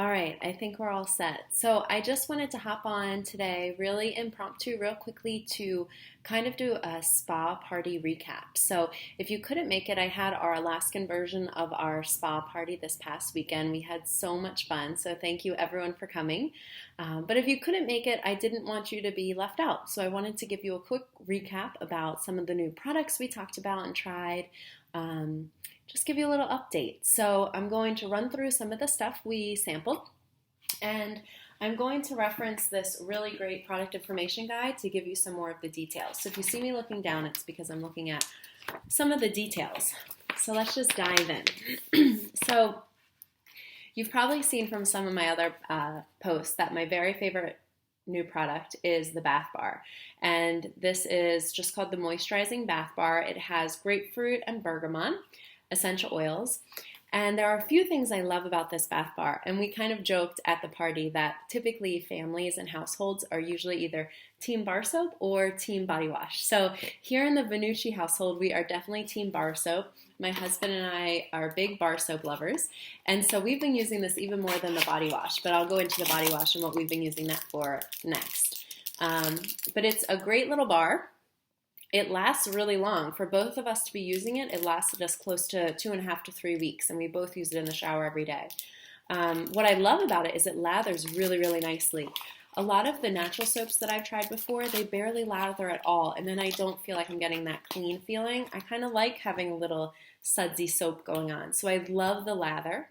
All right, I think we're all set. So I just wanted to hop on today, really impromptu, real quickly to kind of do a spa party recap. So if you couldn't make it, I had our Alaskan version of our spa party this past weekend. We had so much fun, so thank you everyone for coming. But if you couldn't make it, I didn't want you to be left out. So I wanted to give you a quick recap about some of the new products we talked about and tried. Just give you a little update. So I'm going to run through some of the stuff we sampled, and I'm going to reference this really great product information guide to give you some more of the details. So if you see me looking down, it's because I'm looking at some of the details. So let's just dive in. So you've probably seen from some of my other posts that my very favorite new product is the bath bar, and this is just called the moisturizing bath bar. It has grapefruit and bergamot essential oils, and there are a few things I love about this bath bar, and we kind of joked at the party that typically families and households are usually either team bar soap or team body wash. So here in the Venucci household, we are definitely team bar soap. My husband and I are big bar soap lovers, and so we've been using this even more than the body wash, but I'll go into the body wash and what we've been using that for next. But it's a great little bar. It lasts really long. For both of us to be using it, it lasted us close to 2.5 to 3 weeks, and we both use it in the shower every day. What I love about it is it lathers really, really nicely. A lot of the natural soaps that I've tried before, they barely lather at all, and then I don't feel like I'm getting that clean feeling. I kind of like having a little sudsy soap going on, so I love the lather.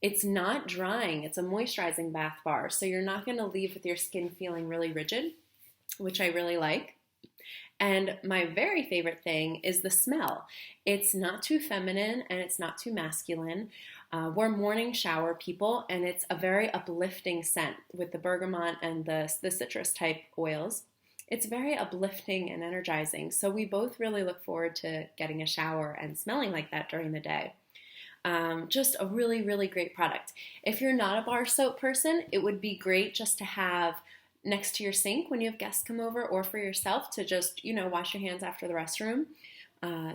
It's not drying. It's a moisturizing bath bar, so you're not going to leave with your skin feeling really rigid, which I really like. And my very favorite thing is the smell. It's not too feminine and it's not too masculine. We're morning shower people, and it's a very uplifting scent with the bergamot and the citrus type oils. It's very uplifting and energizing, so we both really look forward to getting a shower and smelling like that during the day. Just a really, really great product. If you're not a bar soap person, it would be great just to have next to your sink when you have guests come over, or for yourself to just, wash your hands after the restroom.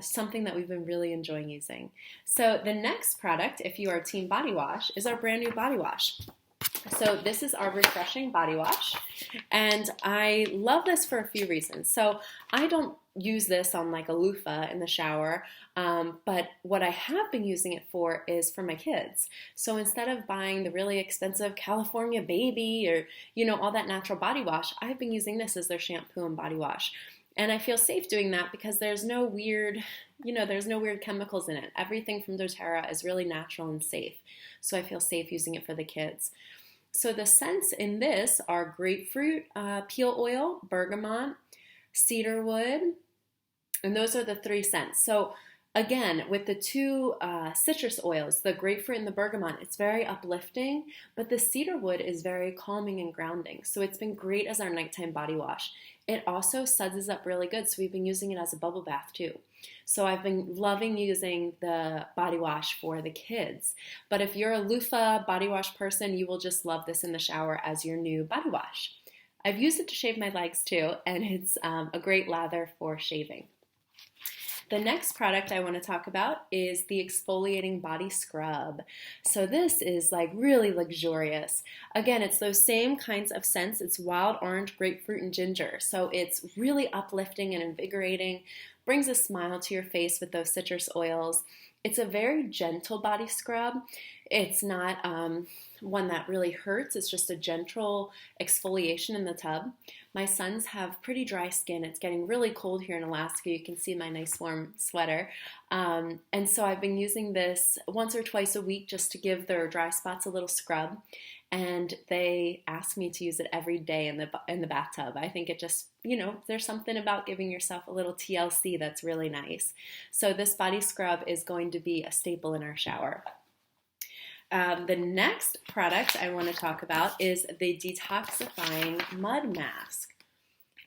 Something that we've been really enjoying using. So the next product, if you are team body wash, is our brand new body wash. So this is our refreshing body wash, and I love this for a few reasons. So I don't use this on like a loofah in the shower, but what I have been using it for is for my kids. So instead of buying the really expensive California Baby or, all that natural body wash, I've been using this as their shampoo and body wash. And I feel safe doing that because there's no weird chemicals in it. Everything from doTERRA is really natural and safe. So I feel safe using it for the kids. So the scents in this are grapefruit peel oil, bergamot, cedarwood, and those are the 3 scents. So again, with the 2 citrus oils, the grapefruit and the bergamot, it's very uplifting, but the cedarwood is very calming and grounding. So it's been great as our nighttime body wash. It also suds up really good, so we've been using it as a bubble bath too. So I've been loving using the body wash for the kids. But if you're a loofah body wash person, you will just love this in the shower as your new body wash. I've used it to shave my legs too, and it's a great lather for shaving. The next product I want to talk about is the exfoliating body scrub. So this is like really luxurious. Again, it's those same kinds of scents. It's wild orange, grapefruit, and ginger. So it's really uplifting and invigorating, brings a smile to your face with those citrus oils. It's a very gentle body scrub. It's not one that really hurts. It's just a gentle exfoliation in the tub. My sons have pretty dry skin. It's getting really cold here in Alaska. You can see my nice warm sweater. And so I've been using this once or twice a week just to give their dry spots a little scrub. And they ask me to use it every day in the bathtub. I think it just, there's something about giving yourself a little TLC that's really nice. So this body scrub is going to be a staple in our shower. The next product I want to talk about is the detoxifying mud mask.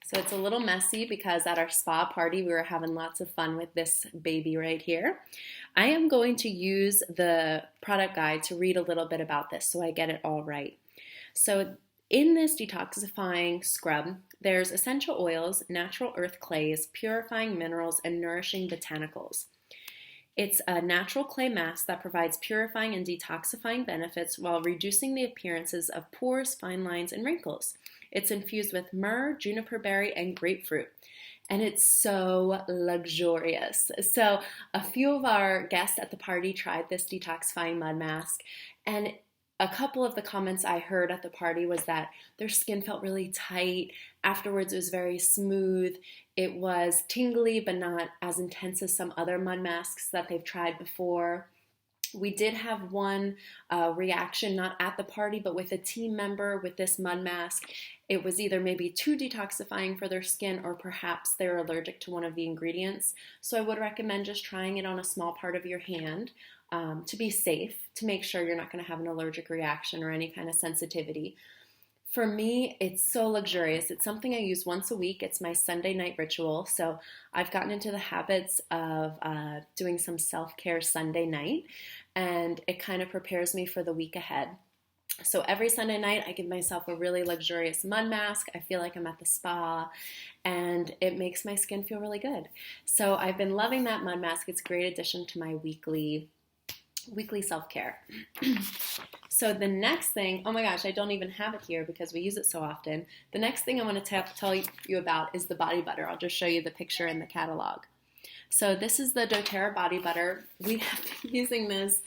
So it's a little messy because at our spa party we were having lots of fun with this baby right here. I am going to use the product guide to read a little bit about this so I get it all right. So in this detoxifying scrub, there's essential oils, natural earth clays, purifying minerals, and nourishing botanicals. It's a natural clay mask that provides purifying and detoxifying benefits while reducing the appearances of pores, fine lines, and wrinkles. It's infused with myrrh, juniper berry, and grapefruit. And it's so luxurious. So a few of our guests at the party tried this detoxifying mud mask, and a couple of the comments I heard at the party was that their skin felt really tight. Afterwards, it was very smooth. It was tingly, but not as intense as some other mud masks that they've tried before. We did have one reaction, not at the party, but with a team member with this mud mask. It was either maybe too detoxifying for their skin or perhaps they're allergic to one of the ingredients. So I would recommend just trying it on a small part of your hand to be safe, to make sure you're not going to have an allergic reaction or any kind of sensitivity. For me, it's so luxurious. It's something I use once a week. It's my Sunday night ritual. So I've gotten into the habits of doing some self-care Sunday night, and it kind of prepares me for the week ahead. So every Sunday night, I give myself a really luxurious mud mask. I feel like I'm at the spa, and it makes my skin feel really good. So I've been loving that mud mask. It's a great addition to my weekly self-care. So the next thing, oh my gosh, I don't even have it here because we use it so often. The next thing I want to tell you about is the body butter. I'll just show you the picture in the catalog. So this is the doTERRA body butter. We have been using this.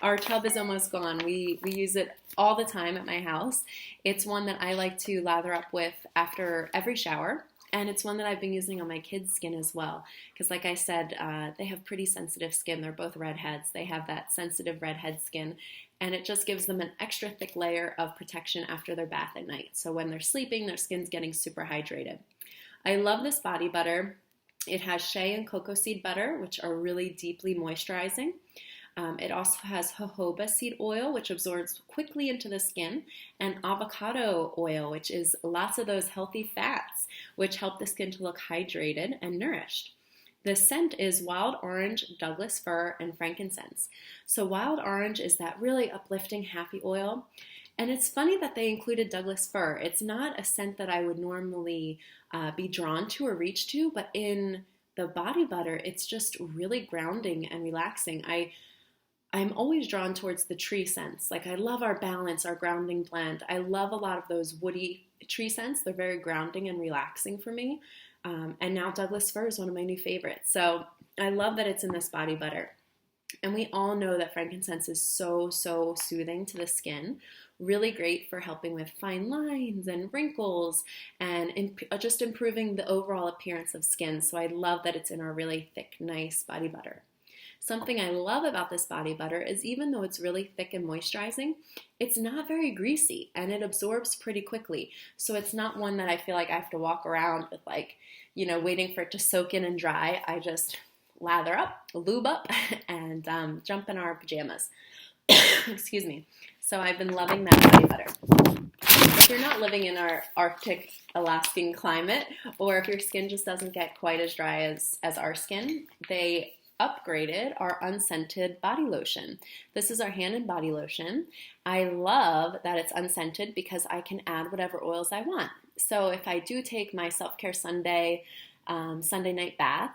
Our tub is almost gone. We use it all the time at my house. It's one that I like to lather up with after every shower. And it's one that I've been using on my kids' skin as well. Because like I said, they have pretty sensitive skin. They're both redheads. They have that sensitive redhead skin. And it just gives them an extra thick layer of protection after their bath at night. So when they're sleeping, their skin's getting super hydrated. I love this body butter. It has shea and cocoa seed butter, which are really deeply moisturizing. It also has jojoba seed oil, which absorbs quickly into the skin, and avocado oil, which is lots of those healthy fats, which help the skin to look hydrated and nourished. The scent is wild orange, Douglas fir, and frankincense. So wild orange is that really uplifting, happy oil. And it's funny that they included Douglas fir. It's not a scent that I would normally be drawn to or reach to, but in the body butter, it's just really grounding and relaxing. I'm always drawn towards the tree scents. Like I love our balance, our grounding blend. I love a lot of those woody tree scents. They're very grounding and relaxing for me. And now Douglas fir is one of my new favorites. So I love that it's in this body butter. And we all know that frankincense is so soothing to the skin. Really great for helping with fine lines and wrinkles and just improving the overall appearance of skin. So I love that it's in our really thick, nice body butter. Something I love about this body butter is even though it's really thick and moisturizing, it's not very greasy and it absorbs pretty quickly. So it's not one that I feel like I have to walk around with waiting for it to soak in and dry. I just lather up, lube up, and jump in our pajamas. Excuse me. So I've been loving that body butter. If you're not living in our Arctic Alaskan climate, or if your skin just doesn't get quite as dry as our skin, they upgraded our unscented body lotion. This is our hand and body lotion. I love that it's unscented because I can add whatever oils I want. So if I do take my self-care Sunday night bath,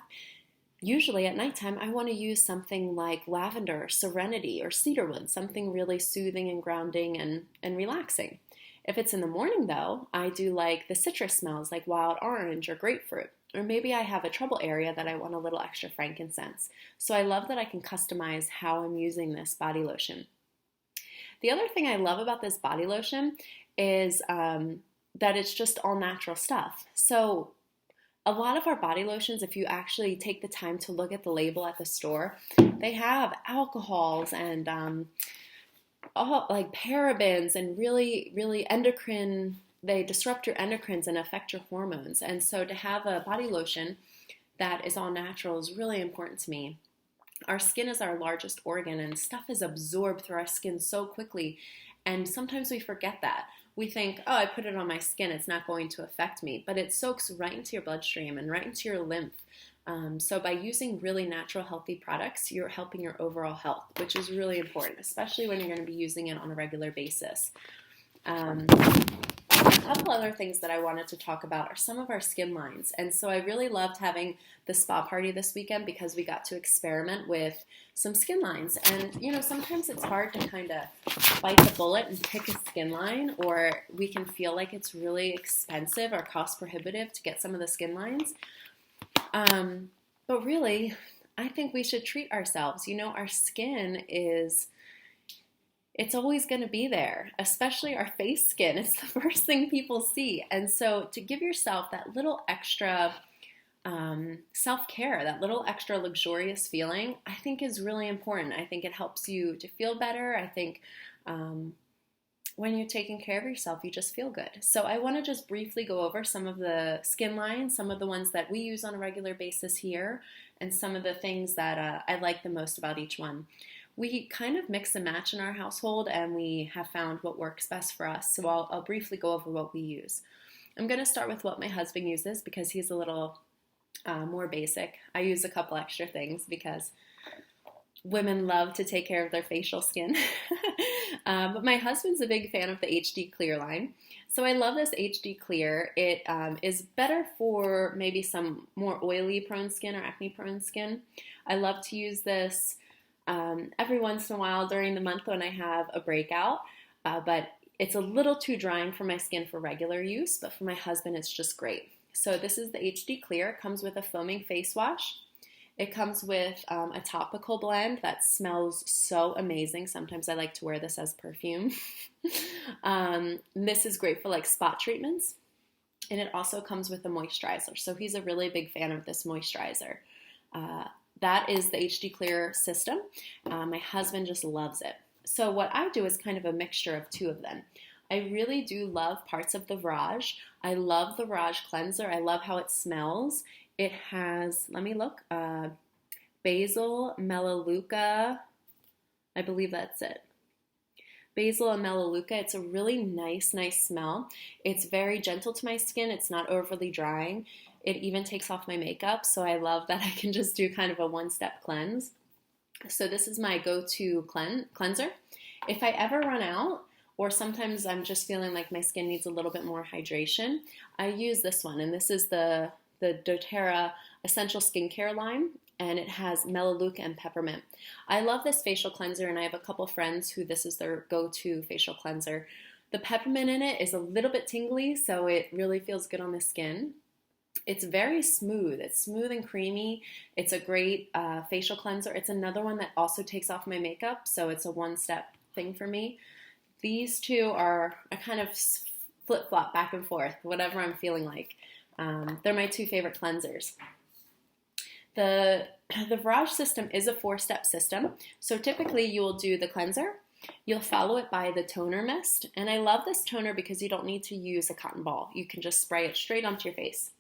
usually at nighttime I want to use something like lavender, serenity, or cedarwood, something really soothing and grounding and relaxing. If it's in the morning though, I do like the citrus smells like wild orange or grapefruit. Or maybe I have a trouble area that I want a little extra frankincense. So I love that I can customize how I'm using this body lotion. The other thing I love about this body lotion is that it's just all natural stuff. So a lot of our body lotions, if you actually take the time to look at the label at the store, they have alcohols and all like parabens and really endocrine. They disrupt your endocrines and affect your hormones. And so to have a body lotion that is all natural is really important to me. Our skin is our largest organ and stuff is absorbed through our skin so quickly. And sometimes we forget that. We think, oh, I put it on my skin, it's not going to affect me. But it soaks right into your bloodstream and right into your lymph. So by using really natural, healthy products, you're helping your overall health, which is really important, especially when you're going to be using it on a regular basis. A couple other things that I wanted to talk about are some of our skin lines. And so I really loved having the spa party this weekend because we got to experiment with some skin lines. And, sometimes it's hard to kind of bite the bullet and pick a skin line, or we can feel like it's really expensive or cost prohibitive to get some of the skin lines. But really, I think we should treat ourselves. Our skin it's always going to be there, especially our face skin. It's the first thing people see. And so to give yourself that little extra self-care, that little extra luxurious feeling, I think is really important. I think it helps you to feel better. I think when you're taking care of yourself, you just feel good. So I want to just briefly go over some of the skin lines, some of the ones that we use on a regular basis here, and some of the things that I like the most about each one. We kind of mix and match in our household, and we have found what works best for us. So I'll briefly go over what we use. I'm going to start with what my husband uses because he's a little more basic. I use a couple extra things because women love to take care of their facial skin. But my husband's a big fan of the HD Clear line. So I love this HD Clear. It is better for maybe some more oily prone skin or acne prone skin. I love to use this every once in a while during the month when I have a breakout, but it's a little too drying for my skin for regular use, but for my husband it's just great. So this is the HD Clear. It comes with a foaming face wash. It comes with a topical blend that smells so amazing. Sometimes I like to wear this as perfume. This is great for like spot treatments. And it also comes with a moisturizer. So he's a really big fan of this moisturizer. That is the HD Clear system. My husband just loves it. So what I do is kind of a mixture of two of them. I really do love parts of the Virage. I love the Virage cleanser. I love how it smells. It has, let me look, basil, melaleuca, I believe that's it. Basil and melaleuca. It's a really nice smell. It's very gentle to my skin. It's not overly drying. It even takes off my makeup, so I love that I can just do kind of a one-step cleanse. So this is my go-to cleanser. If I ever run out, or sometimes I'm just feeling like my skin needs a little bit more hydration, I use this one, and this is the doTERRA Essential Skincare line, and it has melaleuca and peppermint. I love this facial cleanser, and I have a couple friends who this is their go-to facial cleanser. The peppermint in it is a little bit tingly, so it really feels good on the skin. It's very smooth. It's smooth and creamy. It's a great facial cleanser. It's another one that also takes off my makeup, so it's a one-step thing for me. These two I kind of flip-flop back and forth, whatever I'm feeling like. They're my two favorite cleansers. The Virage system is a 4-step system. So typically you will do the cleanser, you'll follow it by the toner mist. And I love this toner because you don't need to use a cotton ball. You can just spray it straight onto your face.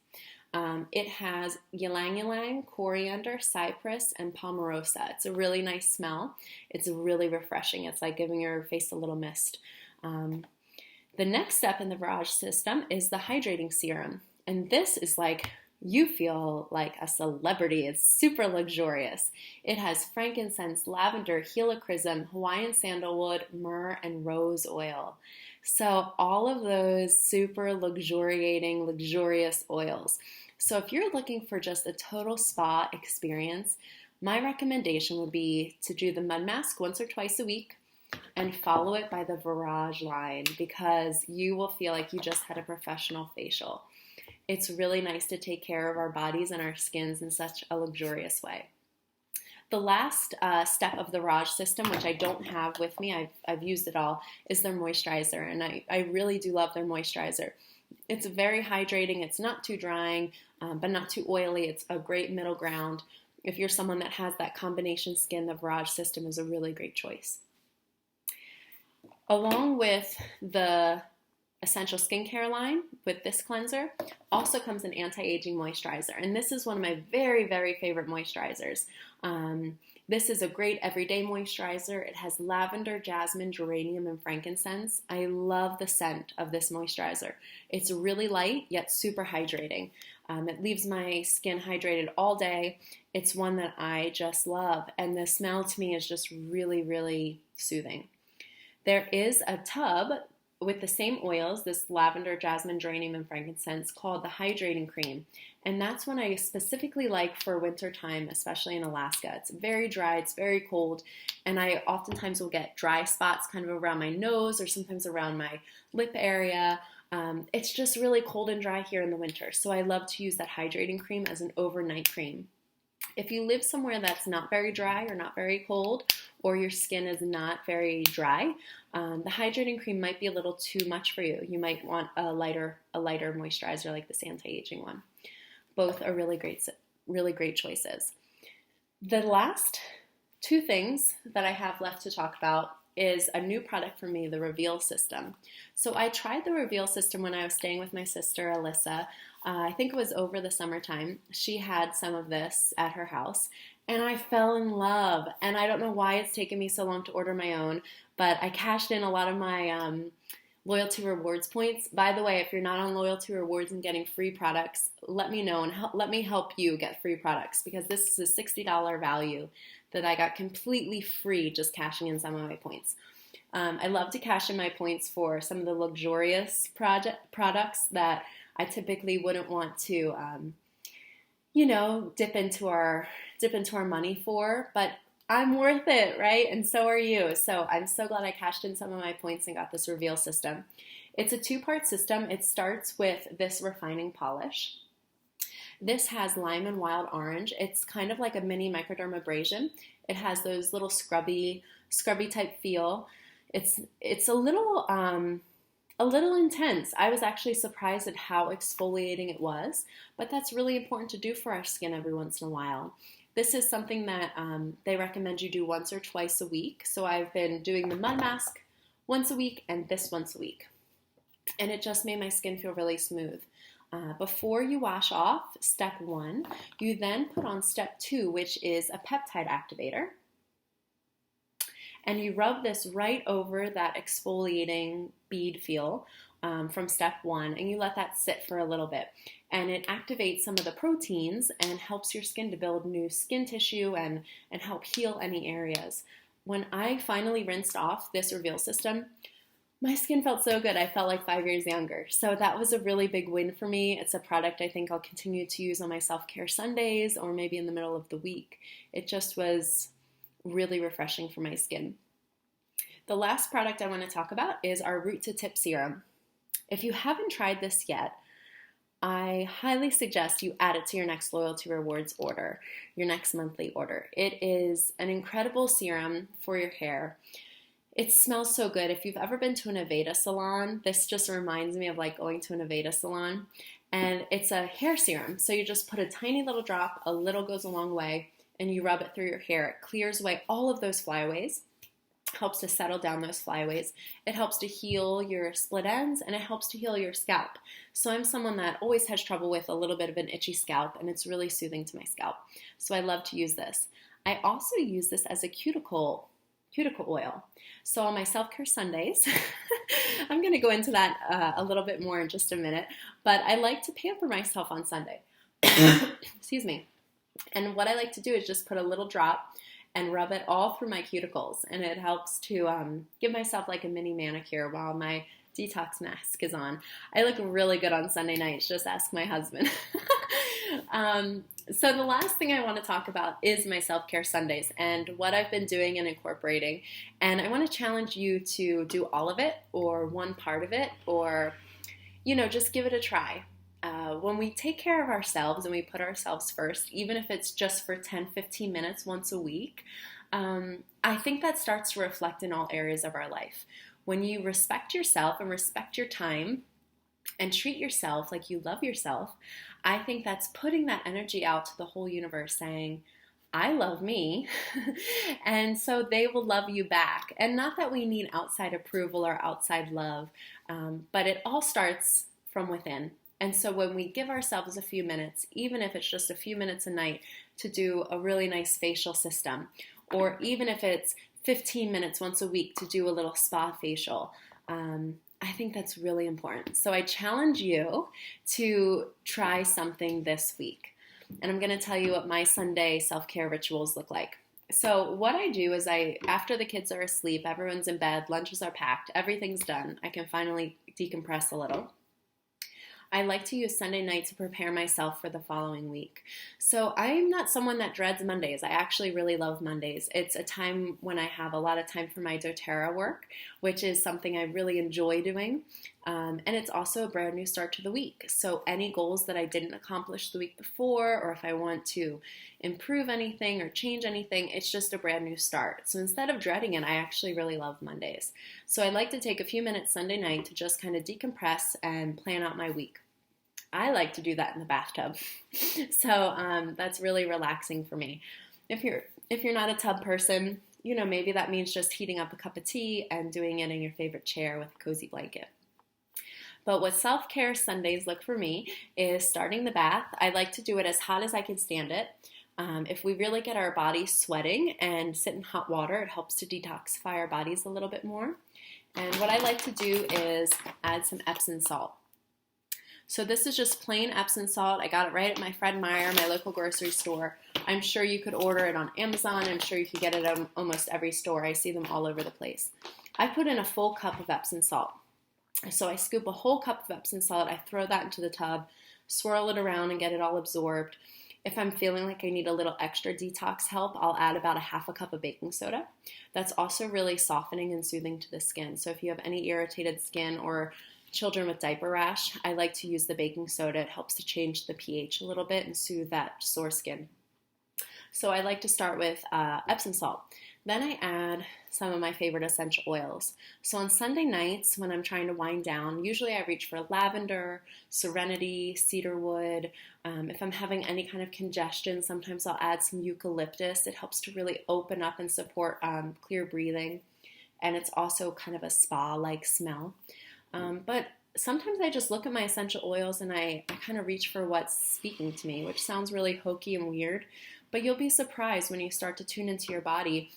It has ylang-ylang, coriander, cypress, and palmarosa. It's a really nice smell. It's really refreshing. It's like giving your face a little mist. The next step in the Virage system is the hydrating serum. And this is like, you feel like a celebrity. It's super luxurious. It has frankincense, lavender, helichrysum, Hawaiian sandalwood, myrrh, and rose oil. So all of those super luxuriating, luxurious oils. So if you're looking for just a total spa experience, my recommendation would be to do the mud mask once or twice a week and follow it by the Virage line because you will feel like you just had a professional facial. It's really nice to take care of our bodies and our skins in such a luxurious way. The last step of the Virage system, which I don't have with me, I've used it all, is their moisturizer. And I really do love their moisturizer. It's very hydrating. It's not too drying, but not too oily. It's a great middle ground. If you're someone that has that combination skin, the Virage system is a really great choice. Along with the Essential Skincare line with this cleanser also comes an anti-aging moisturizer. And this is one of my very, very favorite moisturizers. This is a great everyday moisturizer. It has lavender, jasmine, geranium, and frankincense. I love the scent of this moisturizer. It's really light, yet super hydrating. It leaves my skin hydrated all day. It's one that I just love. And the smell to me is just really, really soothing. There is a tub with the same oils, this lavender, jasmine, geranium, and frankincense, called the hydrating cream. And that's one I specifically like for winter time, especially in Alaska. It's very dry, it's very cold, and I oftentimes will get dry spots kind of around my nose or sometimes around my lip area. It's just really cold and dry here in the winter, so I love to use that hydrating cream as an overnight cream. If you live somewhere that's not very dry or not very cold, or your skin is not very dry, the hydrating cream might be a little too much for you. You might want a lighter moisturizer like this anti-aging one. Both are really great choices. The last two things that I have left to talk about is a new product for me, the Reveal System. So I tried the Reveal System when I was staying with my sister, Alyssa. I think it was over the summertime. She had some of this at her house, and I fell in love. And I don't know why it's taken me so long to order my own, but I cashed in a lot of my loyalty rewards points. By the way, if you're not on loyalty rewards and getting free products, let me know and let me help you get free products, because this is a $60 value that I got completely free just cashing in some of my points. I love to cash in my points for some of the luxurious products that I typically wouldn't want to, dip into our money for, but I'm worth it, right? And so are you. So I'm so glad I cashed in some of my points and got this Reveal System. It's a two-part system. It starts with this refining polish. This has lime and wild orange. It's kind of like a mini microdermabrasion. It has those little scrubby type feel. It's a little intense. I was actually surprised at how exfoliating it was, but that's really important to do for our skin every once in a while. This is something that they recommend you do once or twice a week. So I've been doing the mud mask once a week and this once a week. And it just made my skin feel really smooth. Before you wash off, step 1, you then put on step 2, which is a peptide activator. And you rub this right over that exfoliating bead feel from step 1, and you let that sit for a little bit. And it activates some of the proteins and helps your skin to build new skin tissue and help heal any areas. When I finally rinsed off this Reveal System, my skin felt so good. I felt like 5 years younger. So that was a really big win for me. It's a product I think I'll continue to use on my self-care Sundays or maybe in the middle of the week. It just was really refreshing for my skin. The last product I want to talk about is our Root to Tip Serum. If you haven't tried this yet, I highly suggest you add it to your next loyalty rewards order, your next monthly order. It is an incredible serum for your hair. It smells so good. If you've ever been to an Aveda salon, this just reminds me of like going to an Aveda salon. And it's a hair serum. So you just put a tiny little drop, a little goes a long way, and you rub it through your hair. It clears away all of those flyaways, helps to settle down those flyaways. It helps to heal your split ends, and it helps to heal your scalp. So I'm someone that always has trouble with a little bit of an itchy scalp, and it's really soothing to my scalp. So I love to use this. I also use this as a cuticle oil. So on my self-care Sundays, I'm going to go into that a little bit more in just a minute, but I like to pamper myself on Sunday. Excuse me. And what I like to do is just put a little drop and rub it all through my cuticles, and it helps to give myself like a mini manicure while my detox mask is on. I look really good on Sunday nights, just ask my husband. So the last thing I want to talk about is my self-care Sundays and what I've been doing and incorporating. And I want to challenge you to do all of it or one part of it, or, just give it a try. When we take care of ourselves and we put ourselves first, even if it's just for 10-15 minutes once a week, I think that starts to reflect in all areas of our life. When you respect yourself and respect your time and treat yourself like you love yourself, I think that's putting that energy out to the whole universe saying, I love me, and so they will love you back. And not that we need outside approval or outside love, but it all starts from within. And so when we give ourselves a few minutes, even if it's just a few minutes a night, to do a really nice facial system, or even if it's 15 minutes once a week to do a little spa facial, I think that's really important. So I challenge you to try something this week. And I'm going to tell you what my Sunday self-care rituals look like. So what I do is after the kids are asleep, everyone's in bed, lunches are packed, everything's done, I can finally decompress a little. I like to use Sunday night to prepare myself for the following week. So I'm not someone that dreads Mondays. I actually really love Mondays. It's a time when I have a lot of time for my doTERRA work, which is something I really enjoy doing. And it's also a brand new start to the week. So any goals that I didn't accomplish the week before, or if I want to improve anything or change anything, it's just a brand new start. So instead of dreading it, I actually really love Mondays. So I like to take a few minutes Sunday night to just kind of decompress and plan out my week. I like to do that in the bathtub. So that's really relaxing for me. If you're not a tub person, maybe that means just heating up a cup of tea and doing it in your favorite chair with a cozy blanket. But what self-care Sundays look for me is starting the bath. I like to do it as hot as I can stand it. If we really get our bodies sweating and sit in hot water, it helps to detoxify our bodies a little bit more. And what I like to do is add some Epsom salt. So this is just plain Epsom salt. I got it right at my Fred Meyer, my local grocery store. I'm sure you could order it on Amazon. I'm sure you could get it at almost every store. I see them all over the place. I put in a full cup of Epsom salt. So I scoop a whole cup of Epsom salt. I throw that into the tub, swirl it around and get it all absorbed. If I'm feeling like I need a little extra detox help, I'll add about a half a cup of baking soda. That's also really softening and soothing to the skin. So if you have any irritated skin or children with diaper rash, I like to use the baking soda. It helps to change the pH a little bit and soothe that sore skin. So I like to start with Epsom salt. Then I add some of my favorite essential oils. So on Sunday nights when I'm trying to wind down, usually I reach for lavender, serenity, cedarwood. If I'm having any kind of congestion, sometimes I'll add some eucalyptus. It helps to really open up and support clear breathing. And it's also kind of a spa-like smell. But sometimes I just look at my essential oils and I kind of reach for what's speaking to me, which sounds really hokey and weird. But you'll be surprised when you start to tune into your body.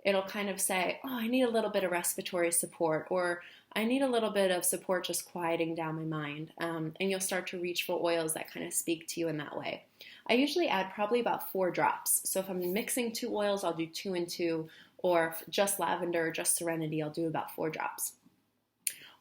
It'll kind of say, oh, I need a little bit of respiratory support, or I need a little bit of support just quieting down my mind. And you'll start to reach for oils that kind of speak to you in that way. I usually add probably about 4 drops. So if I'm mixing 2 oils, I'll do 2 and 2, or just lavender or just serenity, I'll do about 4 drops.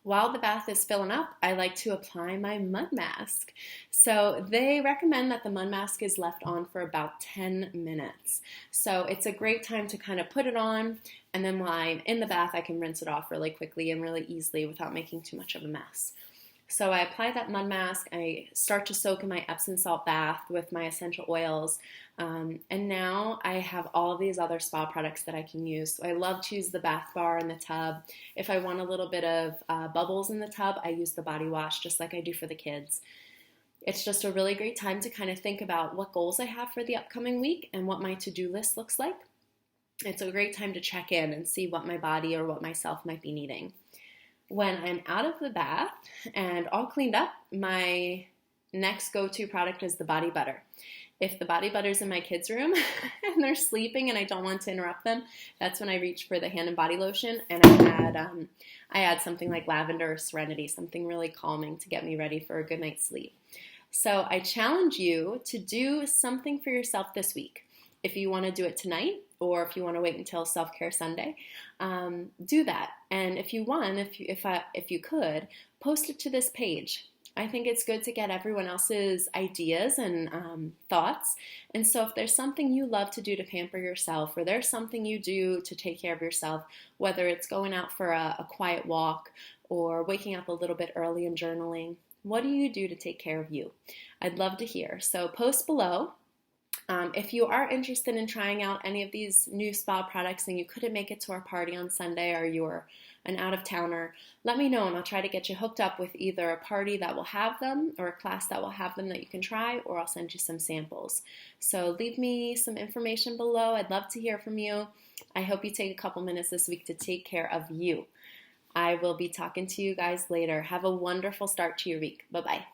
While the bath is filling up, I like to apply my mud mask. So they recommend that the mud mask is left on for about 10 minutes. So it's a great time to kind of put it on, and then while I'm in the bath, I can rinse it off really quickly and really easily without making too much of a mess. So I apply that mud mask, I start to soak in my Epsom salt bath with my essential oils, and now I have all of these other spa products that I can use. So I love to use the bath bar in the tub. If I want a little bit of bubbles in the tub, I use the body wash just like I do for the kids. It's just a really great time to kind of think about what goals I have for the upcoming week and what my to-do list looks like. It's a great time to check in and see what my body or what myself might be needing. When I'm out of the bath and all cleaned up, my next go-to product is the body butter. If the body butter's in my kids' room and they're sleeping and I don't want to interrupt them, that's when I reach for the hand and body lotion, and I add something like lavender or serenity, something really calming to get me ready for a good night's sleep. So I challenge you to do something for yourself this week. If you want to do it tonight, or if you want to wait until Self-Care Sunday, do that. And if you want, if you could, post it to this page. I think it's good to get everyone else's ideas and thoughts. And so if there's something you love to do to pamper yourself, or there's something you do to take care of yourself, whether it's going out for a quiet walk or waking up a little bit early and journaling, what do you do to take care of you? I'd love to hear. So post below. If you are interested in trying out any of these new spa products and you couldn't make it to our party on Sunday, or you're an out-of-towner, let me know and I'll try to get you hooked up with either a party that will have them or a class that will have them that you can try, or I'll send you some samples. So leave me some information below. I'd love to hear from you. I hope you take a couple minutes this week to take care of you. I will be talking to you guys later. Have a wonderful start to your week. Bye-bye.